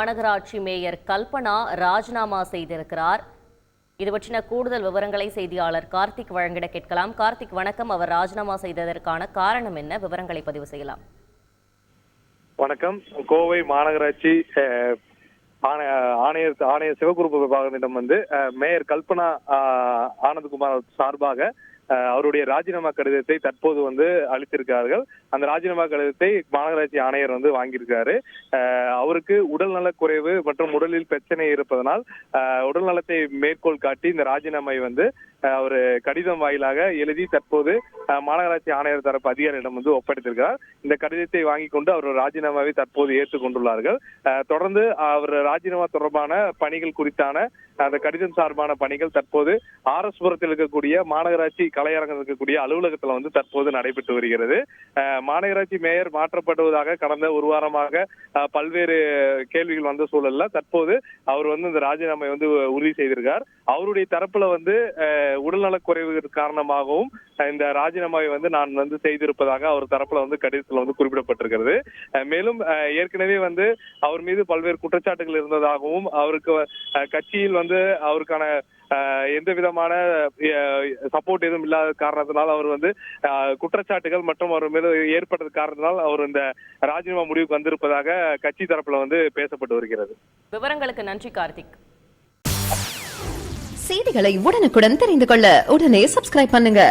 மாநகராட்சி மேயர் கல்பனா ராஜினாமா செய்திருக்கிறார். இது பற்றின கூடுதல் விவரங்களை செய்தியாளர் கார்த்திக் வழங்கிட கேட்கலாம். கார்த்திக் வணக்கம். அவர் ராஜினாமா செய்ததற்கான காரணம் என்ன? விவரங்களை பதிவு செய்யலாம். வணக்கம். கோவை மாநகராட்சி ஆணையர் சிவகுருப்பு விபாகத்திடம் மேயர் கல்பனா ஆனந்த்குமார் சார்பாக அவருடைய ராஜினாமா கடிதத்தை தற்போது அளித்திருக்கிறார்கள். அந்த ராஜினாமா கடிதத்தை மாநகராட்சி ஆணையர் வாங்கியிருக்காரு. அவருக்கு உடல்நலக் குறைவு மற்றும் உடலில் பிரச்சனை இருப்பதனால் உடல்நலத்தை மேற்கோள் காட்டி இந்த ராஜினாமை அவர் கடிதம் வாயிலாக எழுதி தற்போது மாநகராட்சி ஆணையர் தரப்பு அதிகாரியிடம் ஒப்படைத்திருக்கிறார். இந்த கடிதத்தை வாங்கி கொண்டு அவர் ராஜினாமாவை தற்போது ஏற்றுக்கொண்டுள்ளார்கள். தொடர்ந்து அவர் ராஜினாமா தொடர்பான பணிகள் குறித்தான அந்த கடிதம் சார்பான பணிகள் தற்போது RS புரத்தில் இருக்கக்கூடிய மாநகராட்சி கலையரங்கம் இருக்கக்கூடிய அலுவலகத்துல தற்போது நடைபெற்று வருகிறது. மாநகராட்சி மேயர் மாற்றப்படுவதாக கடந்த ஒரு வாரமாக பல்வேறு கேள்விகள் வந்த சூழல்ல தற்போது அவர் இந்த ராஜினாமை உறுதி செய்திருக்கார். அவருடைய தரப்புல உடல்நலக் குறைவு காரணமாகவும் இந்த ராஜினாமாவை நான் செய்திருப்பதாக அவர் தரப்புல கடிதத்தில் குறிப்பிடப்பட்டிருக்கிறது. மேலும் ஏற்கனவே அவர் மீது பல்வேறு குற்றச்சாட்டுகள் இருந்ததாகவும் அவருக்கு கட்சியில் அவருக்கான எந்த விதமான சப்போர்ட் எதுவும் இல்லாத காரணத்தினால் அவர் குற்றச்சாட்டுகள் மற்றும் அவர் மீது ஏற்பட்டது காரணத்தினால் அவர் இந்த ராஜினாமா முடிவுக்கு வந்திருப்பதாக கட்சி தரப்புல பேசப்பட்டு வருகிறது. விவரங்களுக்கு நன்றி கார்த்திக். செய்திகளை உடனுக்குடன் தெரிந்து கொள்ள உடனே சப்ஸ்கிரைப் பண்ணுங்க.